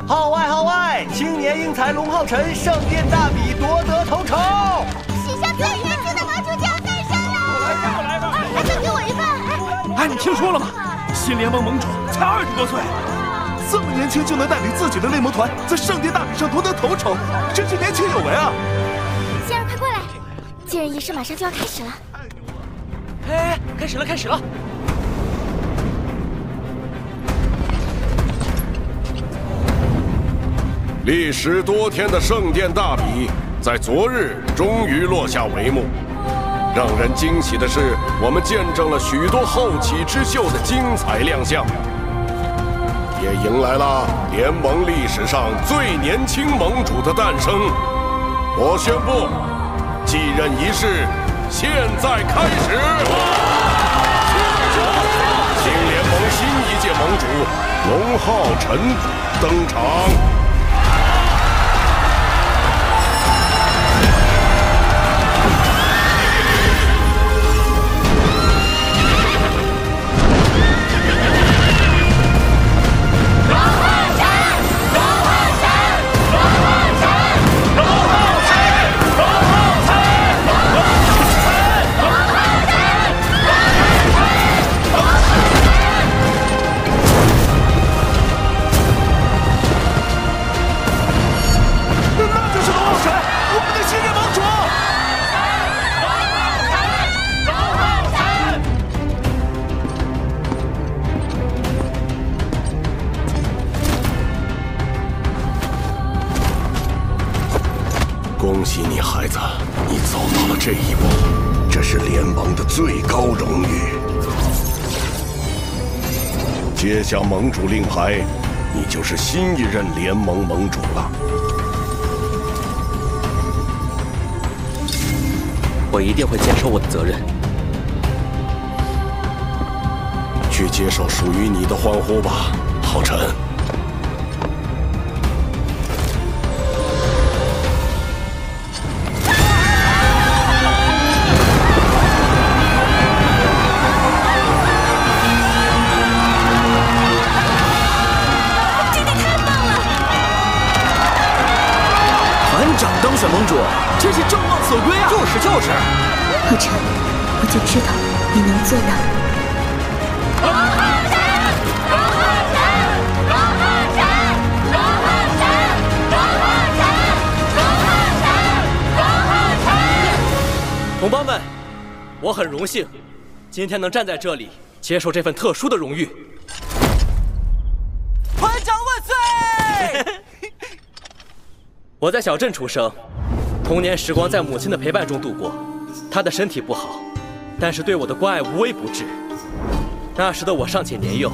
号外号外！青年英才龙浩辰圣殿大比夺得头筹，史上最年轻的盟主就要诞生了！来吧！还分给我一份！哎，你听说了吗？新联盟盟主才20多岁，这么年轻就能带领自己的猎魔团在圣殿大比上夺得头筹，真是年轻有为啊！仙儿，快过来！接任仪式马上就要开始了。哎，开始了，开始了！历时多天的圣殿大比，在昨日终于落下帷幕。让人惊喜的是，我们见证了许多后起之秀的精彩亮相，也迎来了联盟历史上最年轻盟主的诞生。我宣布，继任仪式现在开始。新联盟新一届盟主龙浩辰登场。恭喜你，孩子，你走到了这一步，这是联盟的最高荣誉。接下盟主令牌，你就是新一任联盟盟主了。我一定会坚守我的责任。去接受属于你的欢呼吧，浩辰。当选盟主，真是众望所归啊！就是。浩辰，我就知道你能做到。同胞们，我很荣幸，今天能站在这里接受这份特殊的荣誉。团长万岁！我在小镇出生，童年时光在母亲的陪伴中度过。她的身体不好，但是对我的关爱无微不至。那时的我尚且年幼，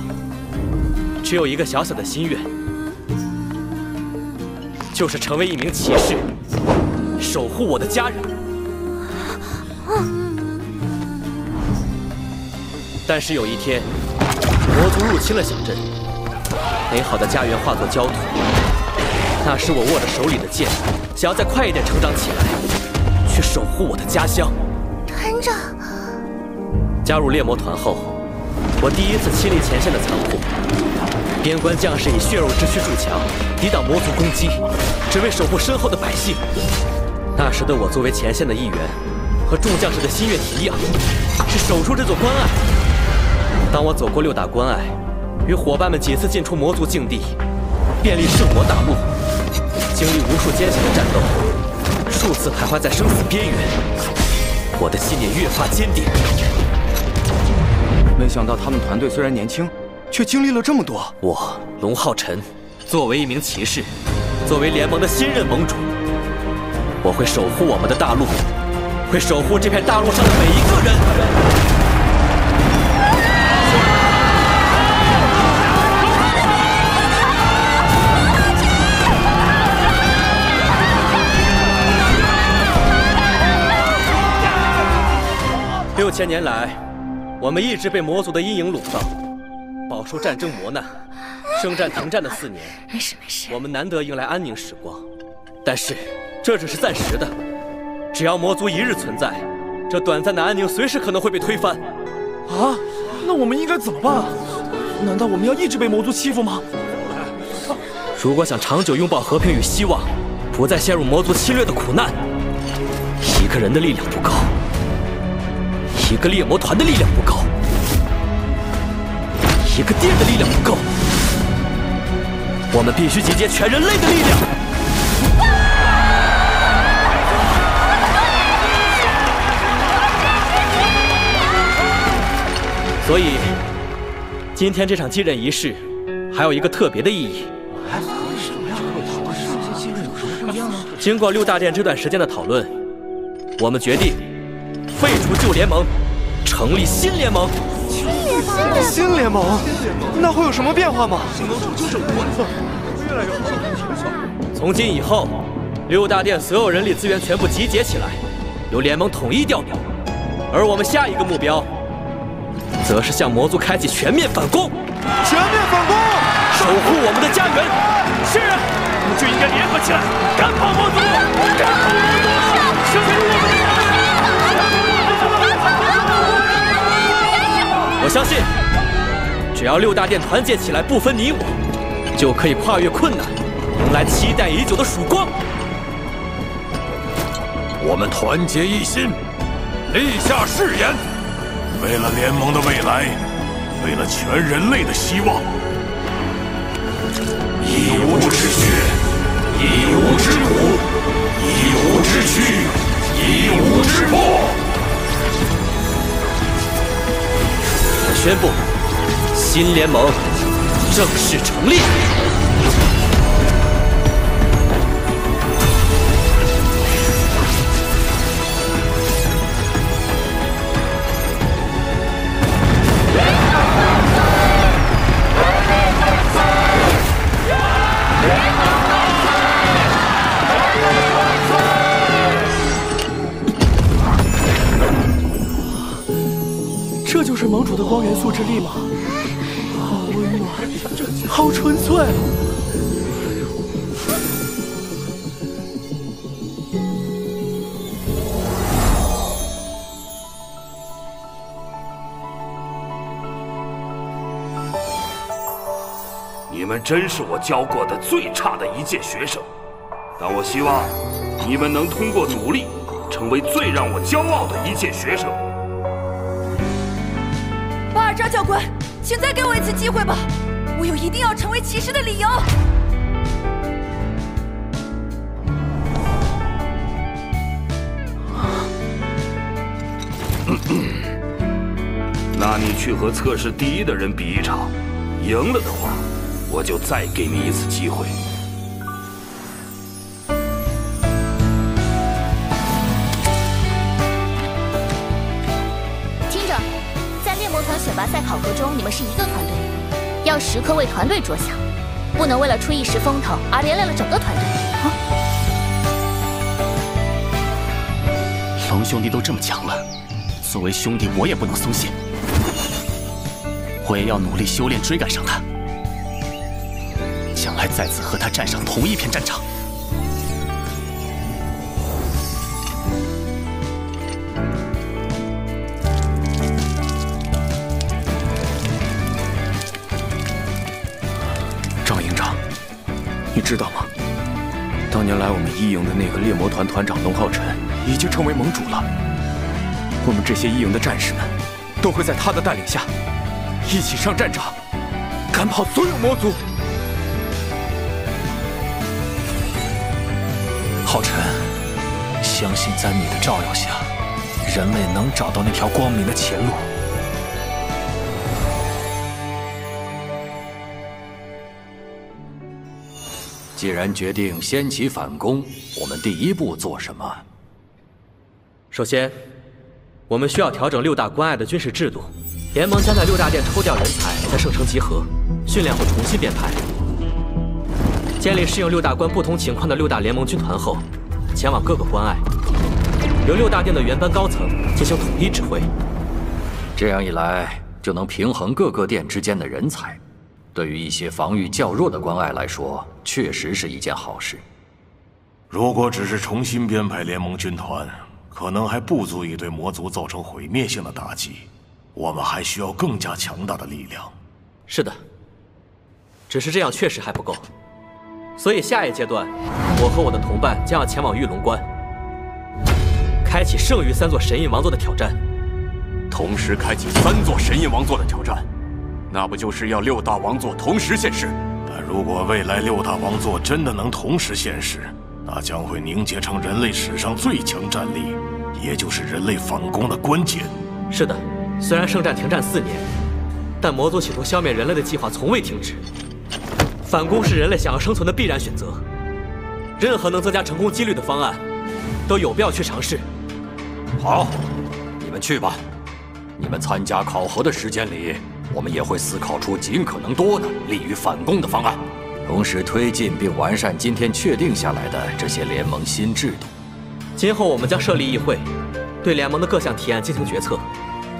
只有一个小小的心愿，就是成为一名骑士，守护我的家人。但是有一天，魔族入侵了小镇，美好的家园化作焦土。那时我握着手里的剑，想要再快一点成长起来，去守护我的家乡。团长，加入猎魔团后，我第一次亲历前线的残酷。边关将士以血肉之躯筑墙，抵挡魔族攻击，只为守护身后的百姓。那时的我作为前线的一员，和众将士的心愿一样，是守住这座关隘。当我走过6大关隘，与伙伴们几次进出魔族境地，遍历圣魔大陆。经历无数艰险的战斗，数次徘徊在生死边缘，我的信念越发坚定。没想到他们团队虽然年轻，却经历了这么多。我龙浩辰，作为一名骑士，作为联盟的新任盟主，我会守护我们的大陆，会守护这片大陆上的每一个人。6000年来，我们一直被魔族的阴影笼罩，饱受战争磨难。圣战停战的4年，没事，我们难得迎来安宁时光。但是，这只是暂时的。只要魔族一日存在，这短暂的安宁随时可能会被推翻。啊，那我们应该怎么办啊？难道我们要一直被魔族欺负吗？如果想长久拥抱和平与希望，不再陷入魔族侵略的苦难，一个人的力量不够，一个猎魔团的力量不够，一个殿的力量不够，我们必须集结全人类的力量。所以，今天这场继任仪式还有一个特别的意义。经过6大殿这段时间的讨论，我们决定废除旧联盟，成立新联盟。新联盟？那会有什么变化吗？从今以后，6大殿所有人力资源全部集结起来，由联盟统一调动。而我们下一个目标，则是向魔族开启全面反攻。全面反攻，守护我们的家园。是啊，我们就应该联合起来，赶跑魔族！赶跑魔族！守护我们的！我相信，只要6大殿团结起来，不分你我，就可以跨越困难，迎来期待已久的曙光。我们团结一心，立下誓言，为了联盟的未来，为了全人类的希望，一无之血，一无之骨，一无之躯，一无之魄。我宣布，新联盟正式成立。这就是盟主的光元素之力吗？好温暖，好纯粹。你们真是我教过的最差的一届学生，但我希望你们能通过努力，成为最让我骄傲的一届学生。巴尔扎教官，请再给我一次机会吧，我有一定要成为骑士的理由。那你去和测试第1的人比一场，赢了的话，我就再给你一次机会。听着，在猎魔团选拔赛考核中，你们是一个团队，要时刻为团队着想，不能为了出一时风头而连累了整个团队。龙兄弟都这么强了，作为兄弟，我也不能松懈，我也要努力修炼，追赶上他。将来再次和他站上同一片战场。张营长，你知道吗？当年来我们1营的那个猎魔团团长龙浩辰已经成为盟主了。我们这些1营的战士们都会在他的带领下，一起上战场，赶跑所有魔族。浩辰，相信在你的照耀下，人类能找到那条光明的前路。既然决定先起反攻，我们第一步做什么？首先，我们需要调整6大关隘的军事制度。联盟将在6大殿抽调人才，在圣城集合，训练后重新编排。建立适应6大关不同情况的6大联盟军团后，前往各个关隘，由6大殿的原班高层进行统一指挥。这样一来，就能平衡各个殿之间的人才。对于一些防御较弱的关隘来说，确实是一件好事。如果只是重新编排联盟军团，可能还不足以对魔族造成毁灭性的打击。我们还需要更加强大的力量。是的，只是这样确实还不够。所以下一阶段，我和我的同伴将要前往玉龙关，开启剩余3座神印王座的挑战。同时开启3座神印王座的挑战，那不就是要6大王座同时现世？但如果未来6大王座真的能同时现世，那将会凝结成人类史上最强战力，也就是人类反攻的关键。是的，虽然圣战停战4年，但魔族企图消灭人类的计划从未停止。反攻是人类想要生存的必然选择，任何能增加成功几率的方案，都有必要去尝试。好，你们去吧。你们参加考核的时间里，我们也会思考出尽可能多的利于反攻的方案，同时推进并完善今天确定下来的这些联盟新制度。今后我们将设立议会，对联盟的各项提案进行决策。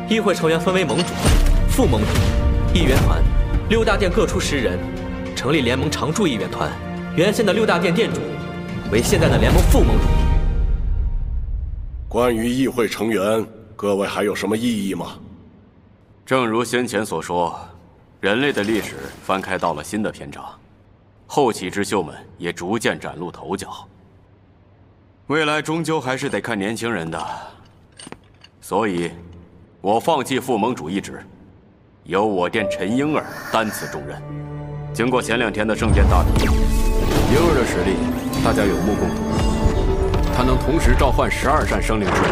议会成员分为盟主、副盟主、议员团，6大殿各出10人，成立联盟常驻议员团。原先的6大殿殿主为现在的联盟副盟主。关于议会成员，各位还有什么异议吗？正如先前所说，人类的历史翻开到了新的篇章，后起之秀们也逐渐崭露头角。未来终究还是得看年轻人的，所以，我放弃副盟主一职，由我殿陈婴儿担此重任。经过前2天的圣殿大比，婴儿的实力大家有目共睹，他能同时召唤12扇生灵之力，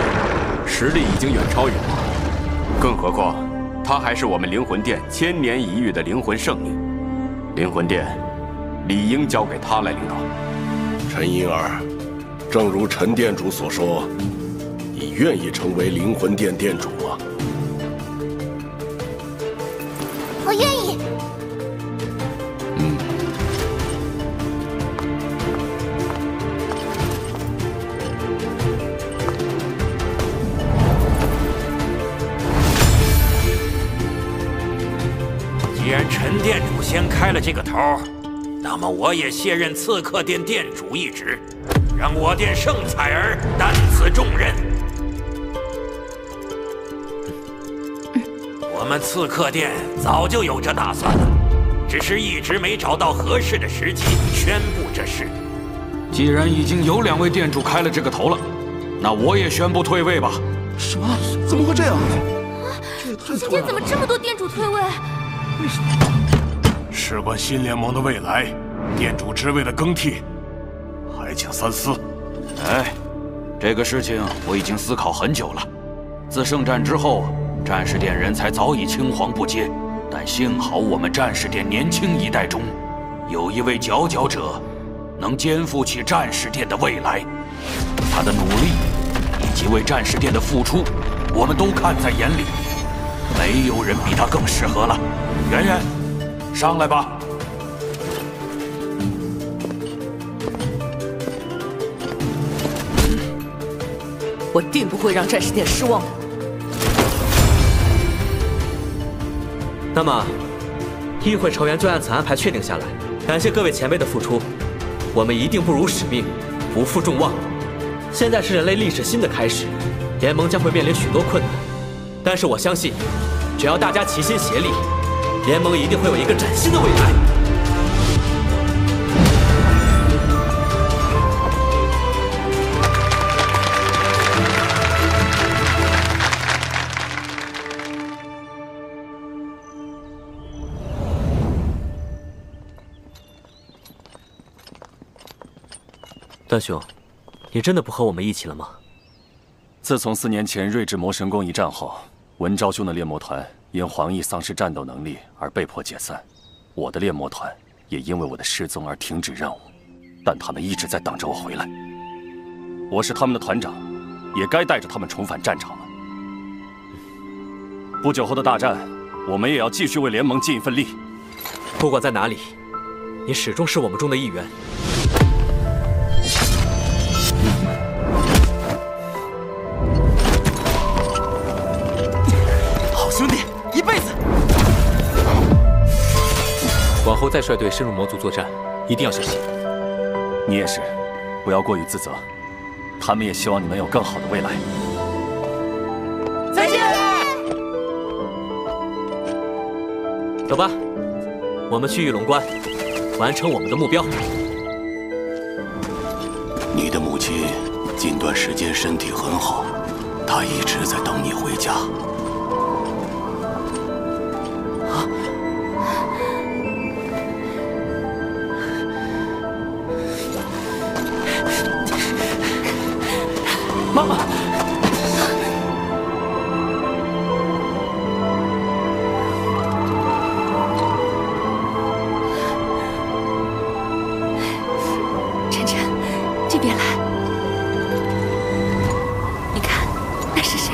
实力已经远超于我。更何况，他还是我们灵魂殿千年一遇的灵魂圣灵，灵魂殿理应交给他来领导。陈婴儿，正如陈殿主所说，你愿意成为灵魂殿殿主吗？我愿意。既然陈殿主先开了这个头，那么我也卸任刺客殿殿主一职，让我殿圣彩儿担此重任。我们刺客殿早就有这打算了，只是一直没找到合适的时机宣布这事。既然已经有2位殿主开了这个头了，那我也宣布退位吧。什么？怎么会这样？今天怎么这么多殿主退位？为什么？事关新联盟的未来，殿主职位的更替，还请三思。哎，这个事情我已经思考很久了。自圣战之后，战士殿人才早已青黄不接，但幸好我们战士殿年轻一代中，有一位佼佼者，能肩负起战士殿的未来。他的努力以及为战士殿的付出，我们都看在眼里。没有人比他更适合了。圆圆，上来吧。我定不会让战士殿失望的。那么，议会成员就按此安排确定下来。感谢各位前辈的付出，我们一定不辱使命，不负众望。现在是人类历史新的开始，联盟将会面临许多困难，但是我相信，只要大家齐心协力，联盟一定会有一个崭新的未来。段兄，你真的不和我们一起了吗？自从4年前睿智魔神宫一战后，文昭兄的猎魔团因黄奕丧失战斗能力而被迫解散，我的猎魔团也因为我的失踪而停止任务，但他们一直在等着我回来。我是他们的团长，也该带着他们重返战场了。不久后的大战，我们也要继续为联盟尽一份力。不管在哪里，你始终是我们中的一员。兄弟，一辈子！往后再率队深入魔族作战，一定要小心。你也是，不要过于自责。他们也希望你们有更好的未来。再见！走吧，我们去玉龙关，完成我们的目标。你的母亲近段时间身体很好，她一直在等你回家。啊！妈妈！晨晨，这边来。你看，那是谁？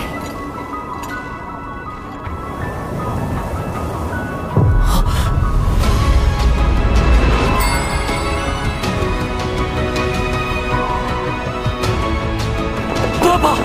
爸爸！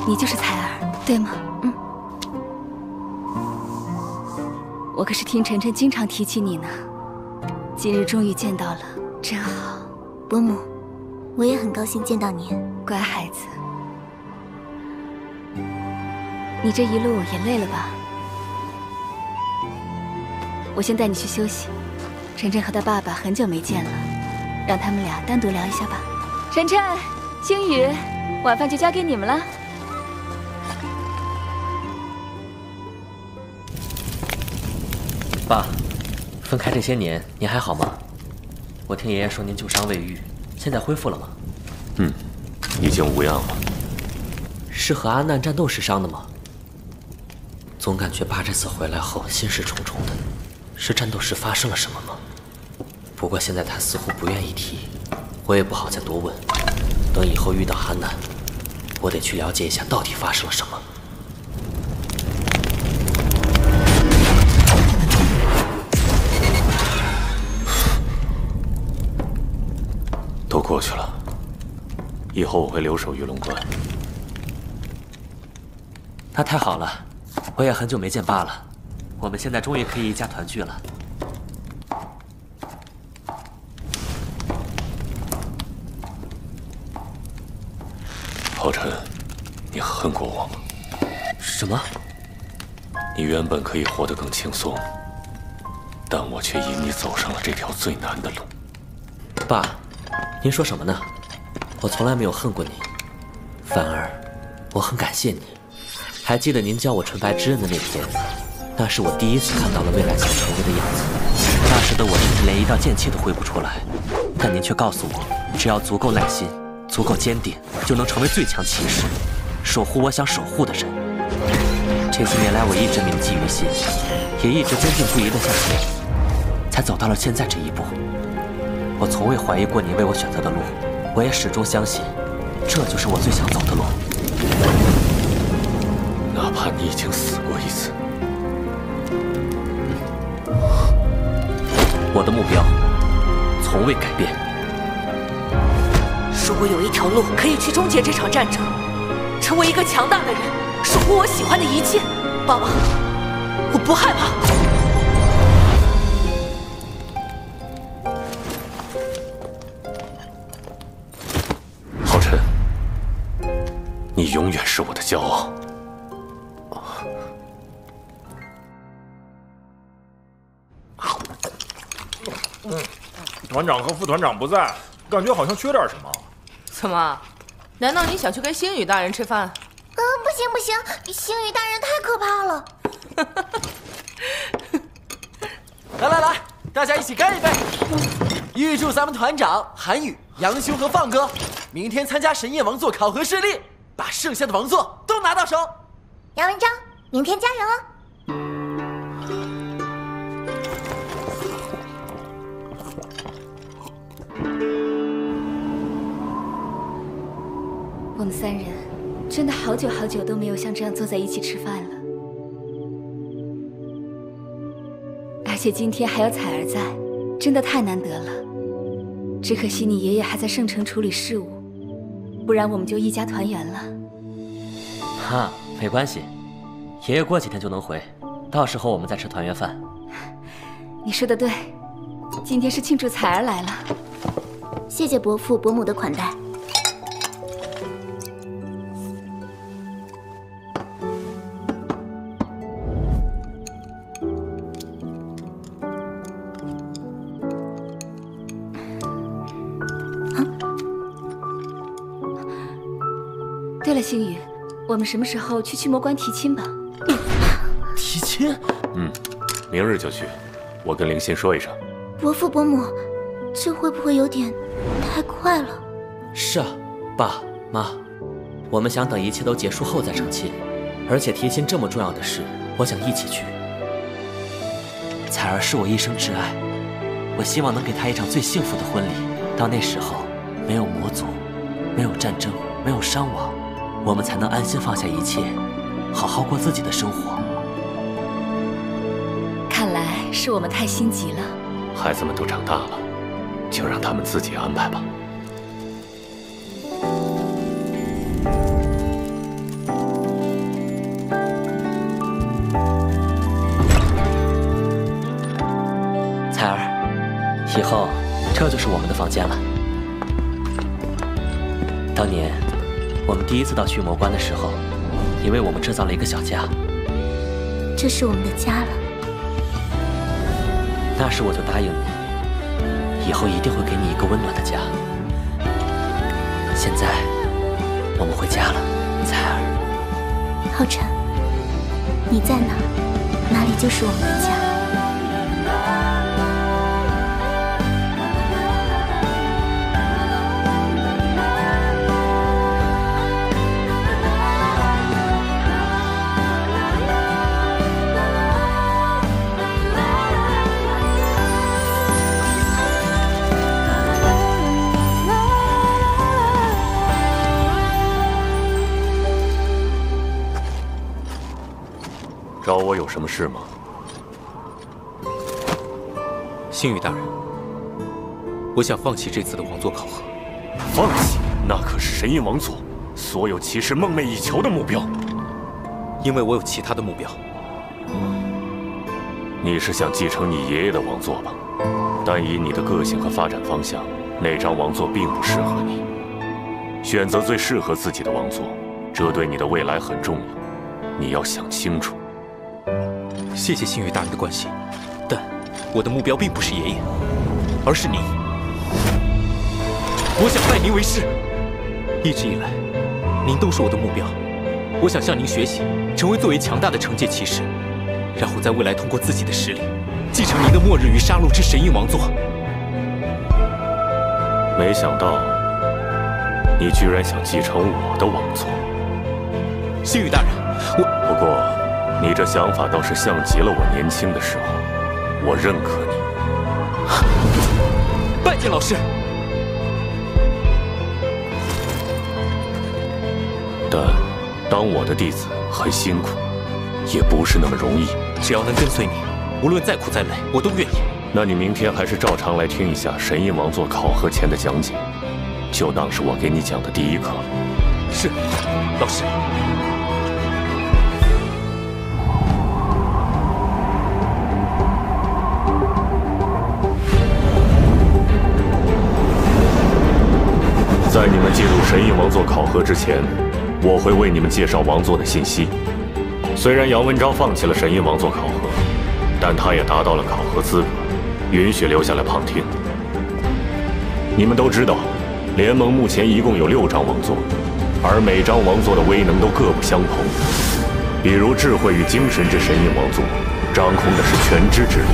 你就是彩儿，对吗？嗯。我可是听晨晨经常提起你呢，今日终于见到了，真好。伯母，我也很高兴见到您。乖孩子，你这一路也累了吧？我先带你去休息。晨晨和他爸爸很久没见了，让他们俩单独聊一下吧。晨晨、星宇，晚饭就交给你们了。爸，分开这些年，您还好吗？我听爷爷说您旧伤未愈，现在恢复了吗？嗯，已经无恙了。是和阿难战斗时伤的吗？总感觉爸这次回来后心事重重的，是战斗时发生了什么吗？不过现在他似乎不愿意提，我也不好再多问。等以后遇到阿难，我得去了解一下到底发生了什么。都过去了，以后我会留守玉龙关。那太好了，我也很久没见爸了，我们现在终于可以一家团聚了。浩辰，你恨过我吗？什么？你原本可以活得更轻松，但我却引你走上了这条最难的路。爸，您说什么呢？我从来没有恨过你，反而我很感谢你。还记得您教我纯白之刃的那天，那是我第一次看到了未来想成为的样子。那时的我甚至连一道剑气都挥不出来，但您却告诉我，只要足够耐心，足够坚定，就能成为最强骑士，守护我想守护的人。这些年来，我一直铭记于心，也一直坚定不移地向前，才走到了现在这一步。我从未怀疑过你为我选择的路，我也始终相信，这就是我最想走的路。哪怕你已经死过一次，我的目标从未改变。如果有一条路可以去终结这场战争，成为一个强大的人，守护我喜欢的一切，爸爸，我不害怕。浩辰，你永远是我的骄傲。团长和副团长不在，感觉好像缺点什么。怎么？难道你想去跟星宇大人吃饭？不行不行，星宇大人太可怕了。来来来，大家一起干一杯！预祝咱们团长韩宇、杨修和放哥明天参加神焰王座考核顺利，把剩下的王座都拿到手。杨文章，明天加油哦！我们三人真的好久好久都没有像这样坐在一起吃饭了。且今天还有彩儿在，真的太难得了。只可惜你爷爷还在圣城处理事务，不然我们就一家团圆了。哈，没关系，爷爷过几天就能回，到时候我们再吃团圆饭。你说的对，今天是庆祝彩儿来了。谢谢伯父伯母的款待。对了，星宇，我们什么时候去驱魔关提亲吧？提亲？明日就去。我跟灵心说一声。伯父伯母，这会不会有点太快了？是啊，爸妈，我们想等一切都结束后再成亲，而且提亲这么重要的事，我想一起去。彩儿是我一生挚爱，我希望能给她一场最幸福的婚礼。到那时候，没有魔族，没有战争，没有伤亡，我们才能安心放下一切，好好过自己的生活。看来是我们太心急了。孩子们都长大了，就让他们自己安排吧。彩儿，以后这就是我们的房间了。当年我们第一次到驱魔关的时候，你为我们制造了一个小家。这是我们的家了。那时我就答应你，以后一定会给你一个温暖的家。现在我们回家了，彩儿。浩辰，你在哪，哪里就是我们的家。找我有什么事吗？星宇大人，我想放弃这次的王座考核。放弃？那可是神印王座所有骑士梦寐以求的目标。因为我有其他的目标。你是想继承你爷爷的王座吧？但以你的个性和发展方向，那张王座并不适合你。选择最适合自己的王座，这对你的未来很重要，你要想清楚。谢谢星宇大人的关心，但我的目标并不是爷爷，而是您。我想拜您为师。一直以来，您都是我的目标。我想向您学习，成为最为强大的惩戒骑士，然后在未来通过自己的实力，继承您的末日与杀戮之神印王座。没想到，你居然想继承我的王座。星宇大人，不过。你这想法倒是像极了我年轻的时候，我认可你。拜见老师。但当我的弟子很辛苦，也不是那么容易。只要能跟随你，无论再苦再累，我都愿意。那你明天还是照常来听一下神印王座考核前的讲解，就当是我给你讲的第一课了。是，老师。在你们进入神印王座考核之前，我会为你们介绍王座的信息。虽然杨文昭放弃了神印王座考核，但他也达到了考核资格，允许留下来旁听。你们都知道，联盟目前一共有6张王座，而每张王座的威能都各不相同。比如智慧与精神之神印王座，掌控的是全知之力；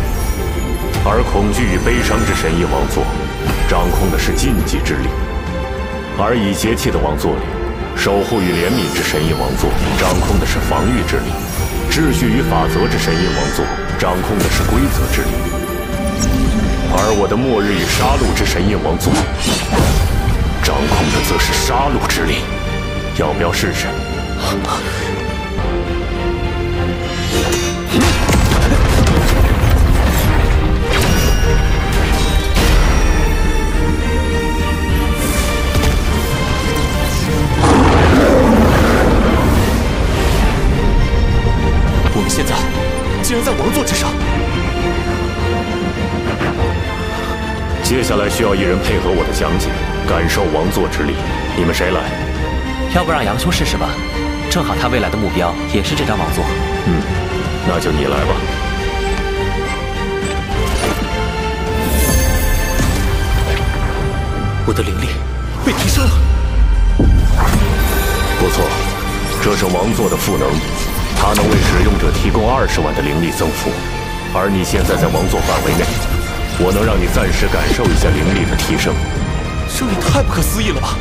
而恐惧与悲伤之神印王座，掌控的是禁忌之力。而以节气的王座里，守护与怜悯之神印王座掌控的是防御之力；秩序与法则之神印王座掌控的是规则之力；而我的末日与杀戮之神印王座掌控的则是杀戮之力。要不要试试？接下来需要一人配合我的讲解，感受王座之力。你们谁来？要不让杨兄试试吧？正好他未来的目标也是这张王座。那就你来吧。我的灵力被提升了。不错，这是王座的赋能，它能为使用者提供20万的灵力增幅。而你现在在王座范围内，我能让你暂时感受一下灵力的提升。这也太不可思议了吧！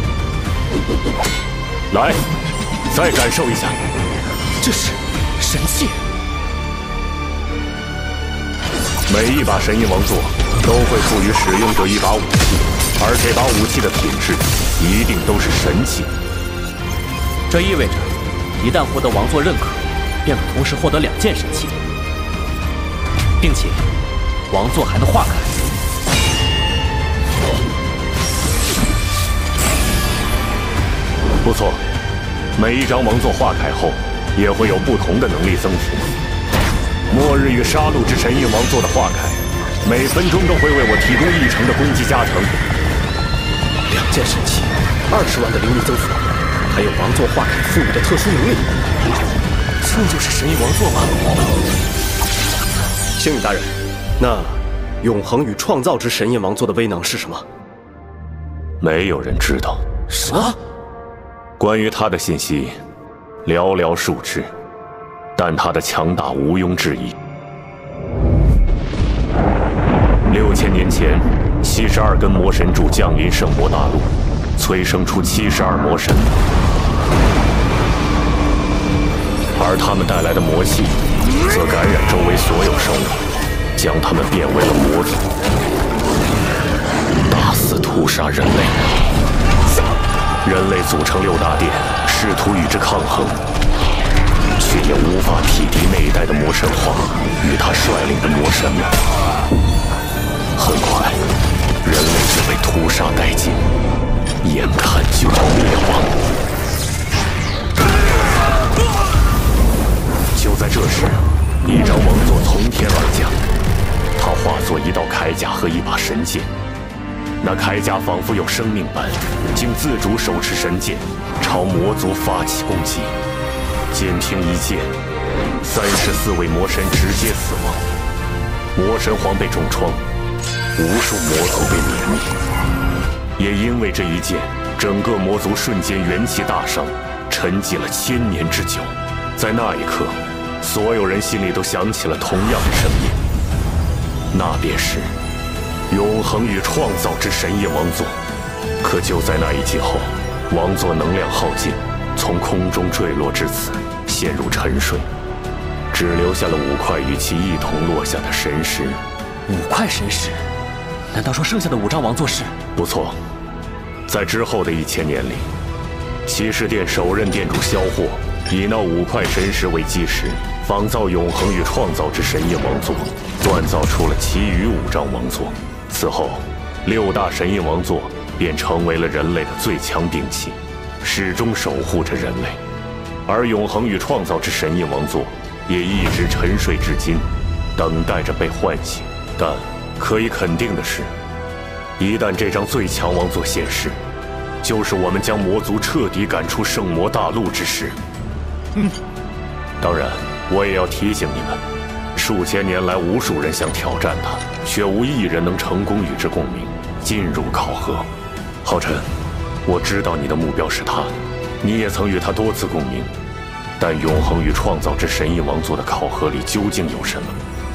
来，再感受一下。这是神器。每一把神印王座都会赋予使用者一把武器，而这把武器的品质一定都是神器。这意味着，一旦获得王座认可，便可同时获得2件神器，并且王座还能化开。不错，每一张王座化开后，也会有不同的能力增幅。末日与杀戮之神印王座的化开，每分钟都会为我提供1成的攻击加成。2件神器，20万的灵力增幅，还有王座化开赋予的特殊能力，这就是神印王座吗？星宇大人，那永恒与创造之神印王座的威能是什么？没有人知道。什么？关于他的信息寥寥数之，但他的强大毋庸置疑。6000年前，72根魔神柱降临圣魔大陆，催生出72魔神，而他们带来的魔气，则感染周围所有生物，将他们变为了魔族，大肆屠杀人类。人类组成6大殿，试图与之抗衡，却也无法匹敌那一代的魔神皇与他率领的魔神们。很快，人类就被屠杀殆尽，眼看就要灭亡。就在这时，一张王座从天而降，它化作一道铠甲和一把神剑。那铠甲仿佛有生命般，竟自主手持神剑，朝魔族发起攻击。仅凭一剑，34位魔神直接死亡，魔神皇被重创，无数魔族被湮灭。也因为这一剑，整个魔族瞬间元气大伤，沉寂了1000年之久。在那一刻，所有人心里都响起了同样的声音，那便是永恒与创造之神印王座。可就在那一击后，王座能量耗尽，从空中坠落至此，陷入沉睡，只留下了5块与其一同落下的神石。5块神石？难道说剩下的5张王座是？不错，在之后的1000年里，骑士殿首任殿主萧霍以那5块神石为基石，仿造永恒与创造之神印王座，锻造出了其余5张王座。此后，6大神印王座便成为了人类的最强兵器，始终守护着人类。而永恒与创造之神印王座也一直沉睡至今，等待着被唤醒。但可以肯定的是，一旦这张最强王座现世，就是我们将魔族彻底赶出圣魔大陆之时。当然，我也要提醒你们，数千年来无数人想挑战他，却无一人能成功与之共鸣，进入考核。浩辰，我知道你的目标是他，你也曾与他多次共鸣，但永恒与创造之神印王座的考核里究竟有什么，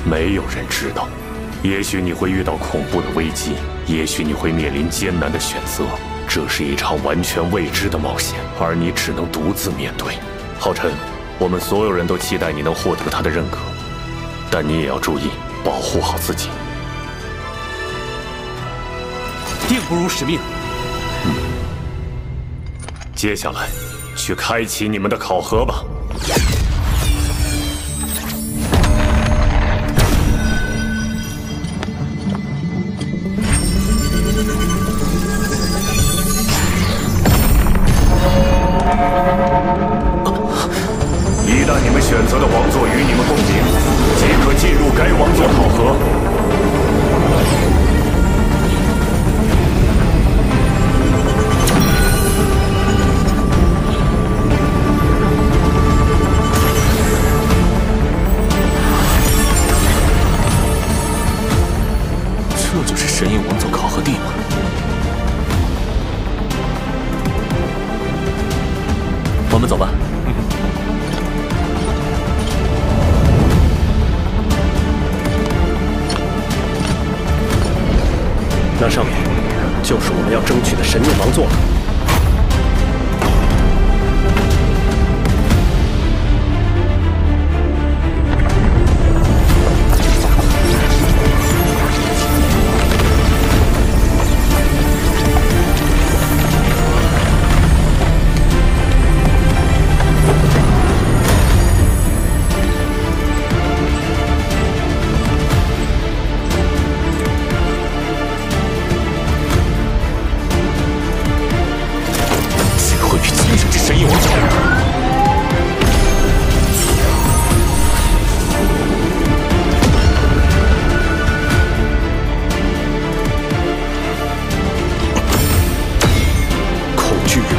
没有人知道。也许你会遇到恐怖的危机，也许你会面临艰难的选择，这是一场完全未知的冒险，而你只能独自面对。浩辰，我们所有人都期待你能获得他的认可，但你也要注意保护好自己。定不辱使命。接下来，去开启你们的考核吧。一旦你们选择的王座与你们共鸣，即可进入该王座考核。我们走吧。那上面就是我们要争取的神念王座了。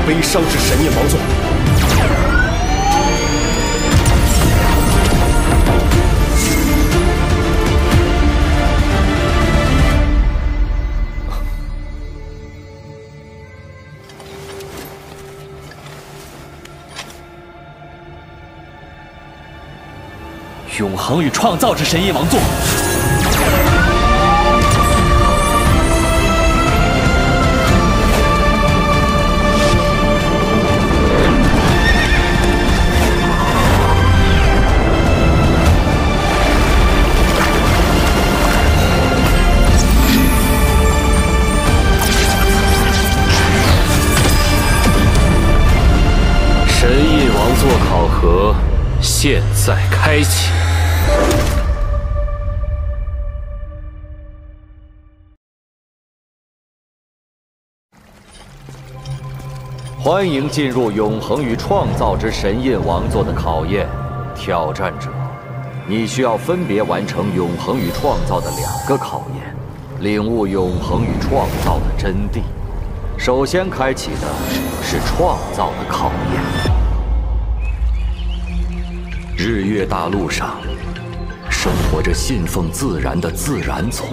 悲伤之神焰王座。永恒与创造之神焰王座。 神印王座考核现在开启。欢迎进入永恒与创造之神印王座的考验，挑战者，你需要分别完成永恒与创造的2个考验，领悟永恒与创造的真谛。首先开启的是创造的考验。 日月大陆上，生活着信奉自然的自然族。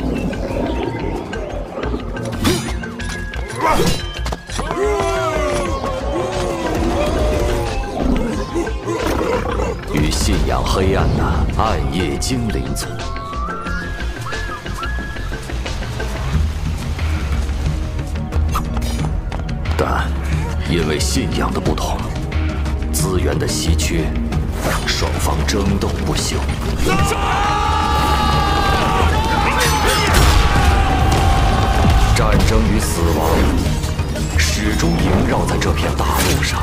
与信仰黑暗的暗夜精灵族。但因为信仰的不同，资源的稀缺。 双方争斗不休，战争与死亡始终萦绕在这片大陆上。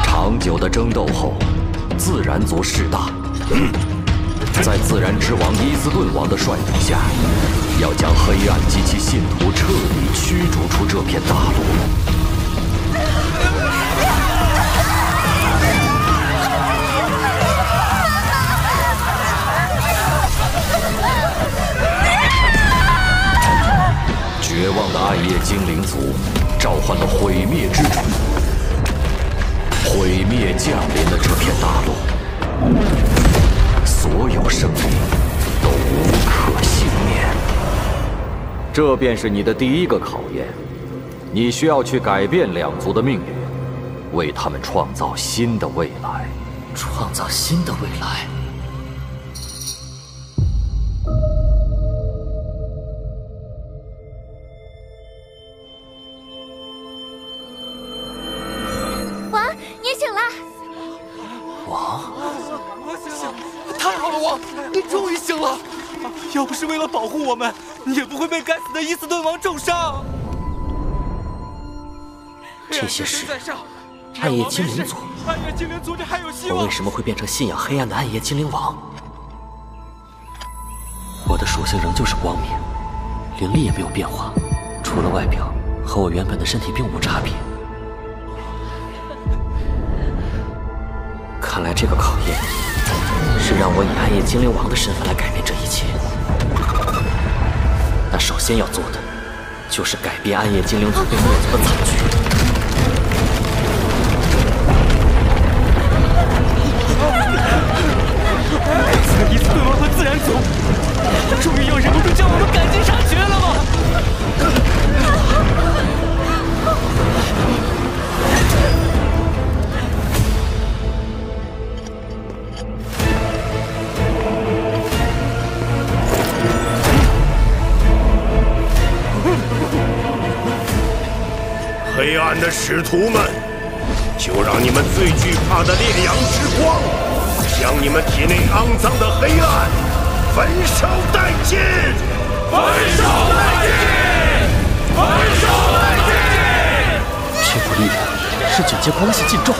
长久的争斗后，自然族势大，在自然之王伊斯顿王的率领下，要将黑暗及其信徒彻底驱逐出这片大陆。 绝望的暗夜精灵族召唤了毁灭之主，毁灭降临了这片大陆，所有生灵都无可幸免。这便是你的第1个考验，你需要去改变2族的命运，为他们创造新的未来。创造新的未来。 要不是为了保护我们，也不会被该死的伊斯顿王重伤。这些是暗夜精灵族，我为什么会变成信仰黑暗的暗夜精灵王？我的属性仍旧是光明，灵力也没有变化，除了外表，和我原本的身体并无差别。看来这个考验是让我以暗夜精灵王的身份来改变这一切。 那首先要做的，就是改变暗夜精灵族被灭族的惨剧。该死的伊斯顿王和自然族，终于要忍不住将我们赶尽杀绝了吗？黑暗的使徒们，就让你们最惧怕的烈阳之光，将你们体内肮脏的黑暗焚烧殆尽！焚烧殆尽！焚烧殆尽！这股力量是9阶光系禁咒。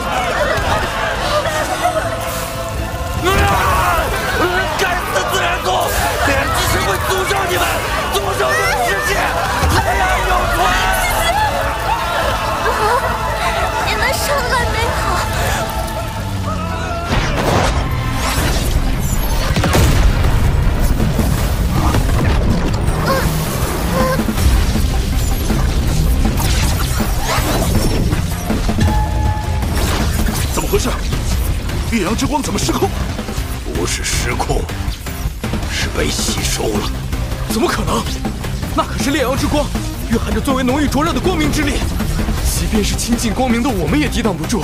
该死自然族！炼之神会诅咒你们，诅咒这个世界，黑暗永存！你们上来没好？怎么回事？烈阳之光怎么失控？不是失控，是被吸收了。怎么可能？那可是烈阳之光，蕴含着最为浓郁灼热的光明之力。即便是亲近光明的我们也抵挡不住，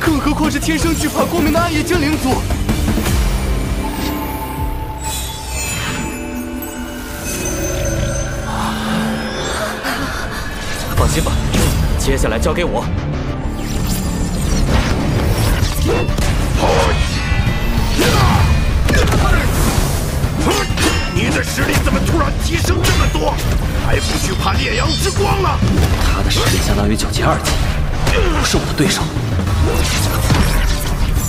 更何况是天生惧怕光明的暗夜精灵族。放心吧，接下来交给我。你的实力怎么突然提升这么多？还不惧怕烈阳之光了？他的实力相当于9阶2级，不是我的对手。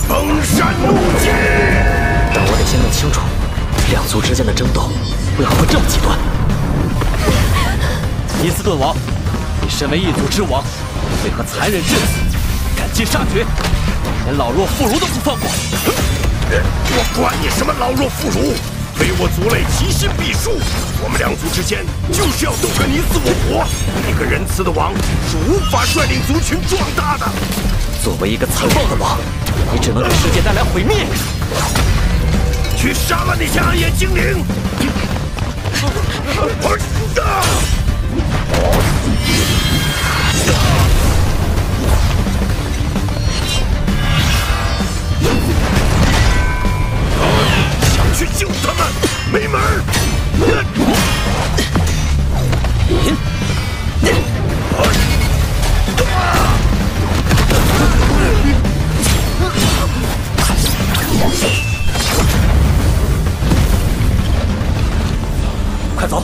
崩山怒击！但我得先弄清楚，两族之间的争斗为何会这么极端。伊斯顿王，你身为异族之王，为何残忍至此，赶尽杀绝，连老弱妇孺都不放过？我管你什么老弱妇孺！非我族类，其心必诛。我们两族之间就是要斗个你死我活。一个仁慈的王是无法率领族群壮大的。作为一个残暴的王，你只能给世界带来毁灭。去杀了那些暗夜精灵！想去救他们，没门儿！快走！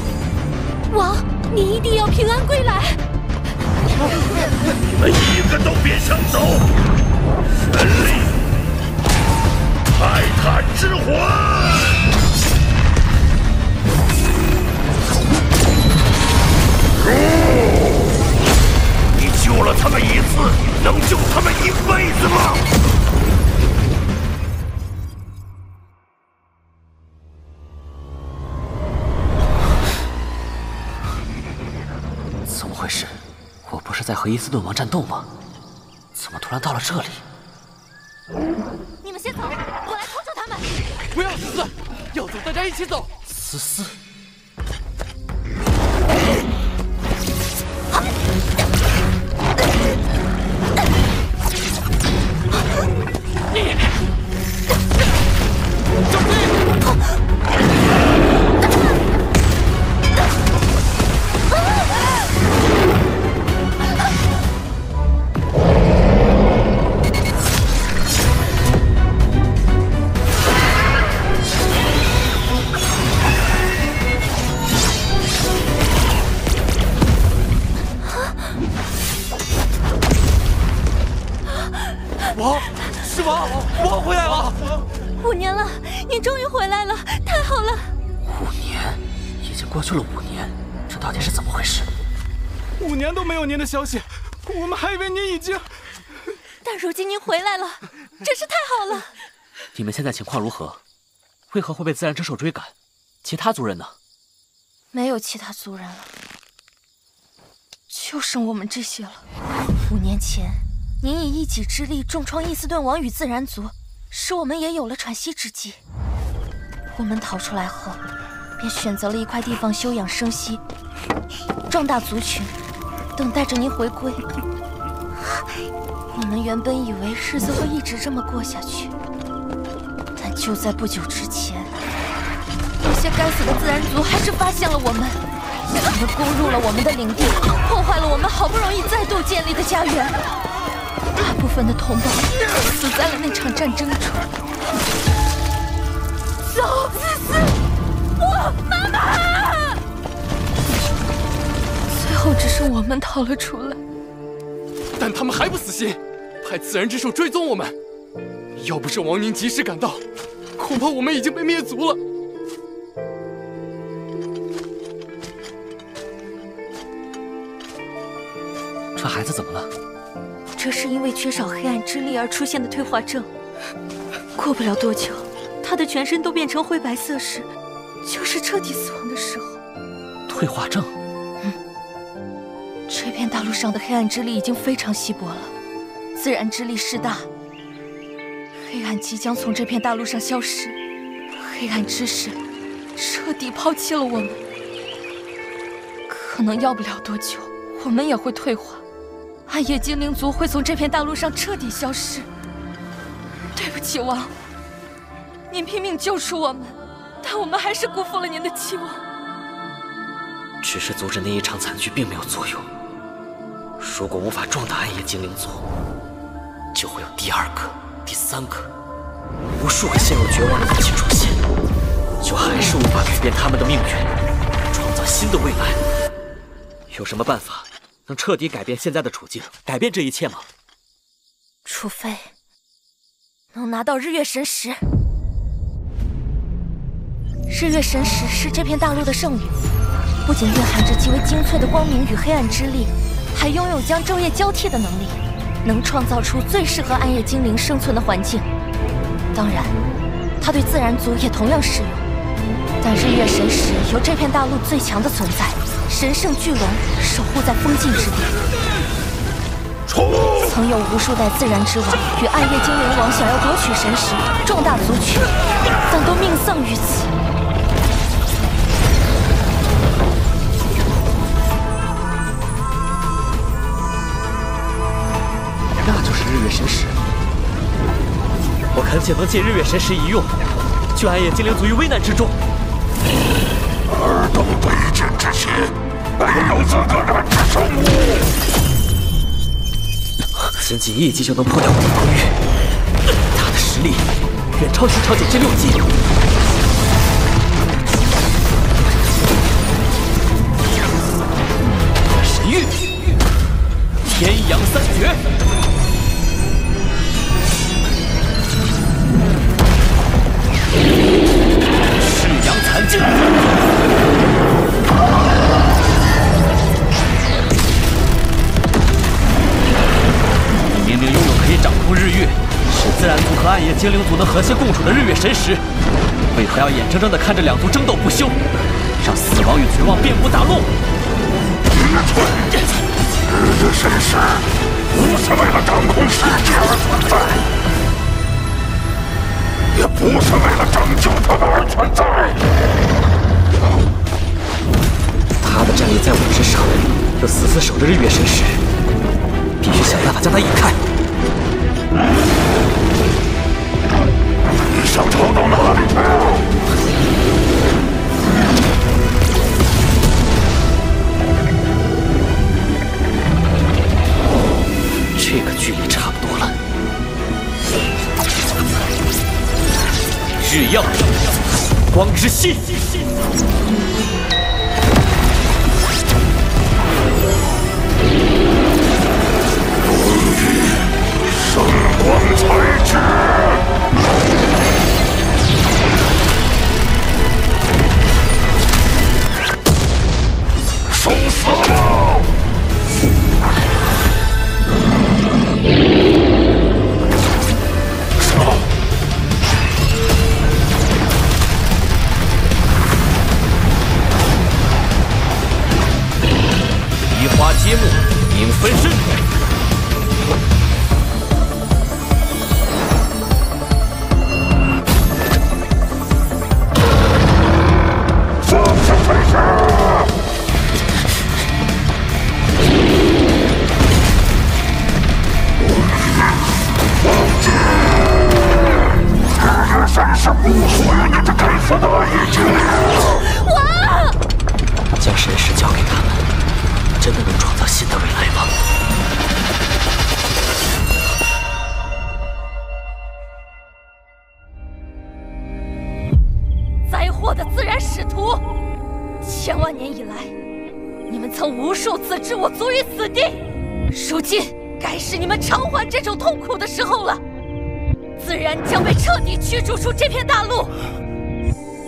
王，你一定要平安归来！你们一个都别想走！神力，泰坦之魂！你救了他们一次，能救他们一辈子吗？怎么回事？我不是在和伊斯顿王战斗吗？怎么突然到了这里？你们先走，我来拖住他们。不要死，要走大家一起走。思思。王，是王，王回来了！5年了，你终于回来了，太好了！5年，已经过去了5年，这到底是怎么回事？5年都没有您的消息，我们还以为您已经……但如今您回来了，真是太好了！你们现在情况如何？为何会被自然之手追赶？其他族人呢？没有其他族人了，就剩我们这些了。5年前，您以一己之力重创伊斯顿王与自然族，使我们也有了喘息之机。我们逃出来后，便选择了一块地方休养生息，壮大族群，等待着您回归。我们原本以为日子会一直这么过下去，但就在不久之前，那些该死的自然族还是发现了我们，他们攻入了我们的领地，破坏了我们好不容易再度建立的家园。大部分的同胞死在了那场战争中。走，我妈妈！最后只剩我们逃了出来。但他们还不死心，派自然之兽追踪我们。要不是王宁及时赶到，恐怕我们已经被灭族了。这孩子怎么了？这是因为缺少黑暗之力而出现的退化症。过不了多久，他的全身都变成灰白色时，就是彻底死亡的时候。退化症？这片大陆上的黑暗之力已经非常稀薄了，自然之力势大，黑暗即将从这片大陆上消失。黑暗之势彻底抛弃了我们，可能要不了多久，我们也会退化。暗夜精灵族会从这片大陆上彻底消失。对不起，王，您拼命救出我们，但我们还是辜负了您的期望。只是阻止那一场惨剧并没有作用。如果无法壮大暗夜精灵族，就会有第二个、第三个，无数个陷入绝望的武器出现，就还是无法改变他们的命运，创造新的未来。有什么办法能彻底改变现在的处境，改变这一切吗？除非能拿到日月神石。日月神石是这片大陆的圣域，不仅蕴含着极为精粹的光明与黑暗之力，还拥有将昼夜交替的能力，能创造出最适合暗夜精灵生存的环境。当然，它对自然族也同样适用。但日月神石由这片大陆最强的存在神圣巨龙守护在封禁之地。曾有无数代自然之王与暗夜精灵王想要夺取神石，壮大族群，但都命丧于此。那就是日月神石，我恳请能借日月神石一用，救暗夜精灵族于危难之中。尔等卑贱之心，没有资格染指圣物。仅仅一击就能破掉我的防御，他的实力远超西超9阶6级。神域，天阳三绝。赤阳残镜，你明明拥有可以掌控日月，使自然族和暗夜精灵族能和谐共处的日月神石，为何要眼睁睁地看着两族争斗不休，让死亡与绝望遍布大陆？日月神石不是为了掌控世界而存在，也不是为了拯救他们而存在。他的战力在我之上，又死死守着日月神石，必须想办法将他引开。你想逃到哪里去？这个距离差不多了。日耀，光之息。圣光才智，受死吧！移花接木，影分身。将神石交真的能创造新的未来吗？灾祸的自然使徒，千万年以来，你们曾无数次置我卒于死地，如今该是你们偿还这种痛苦的时候了。自然将被彻底驱逐出这片大陆，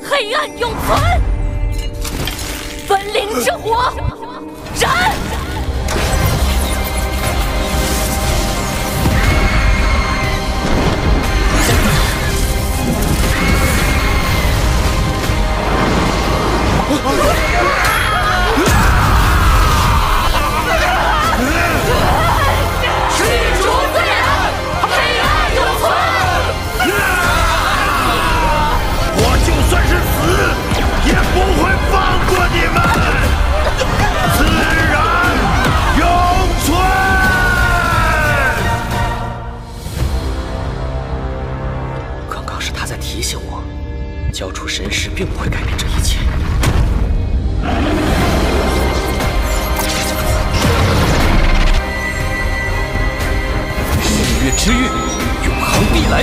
黑暗永存，分灵之火燃！驱逐自然，黑暗永存。我就算是死，也不会放过你们！自然永存。刚刚是他在提醒我，交出神石并不会改变这一切。日月之域，永恒必来。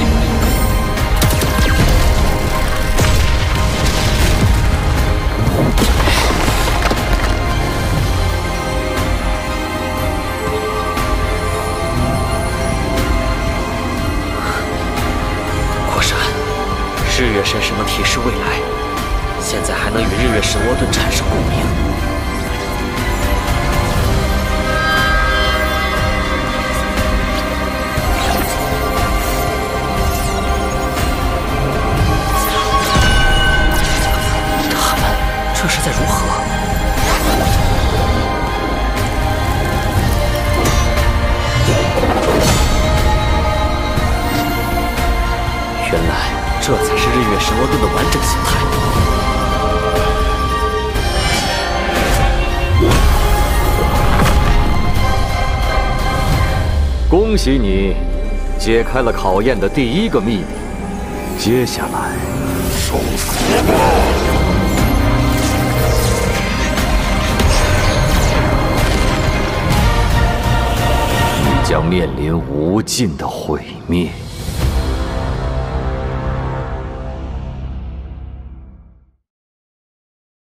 果然，日月神石能提示未来，现在还能与日月神涡盾产生共鸣。这是在如何？原来这才是日月神涡盾的完整形态。恭喜你，解开了考验的第一个秘密。接下来，受死吧！将面临无尽的毁灭。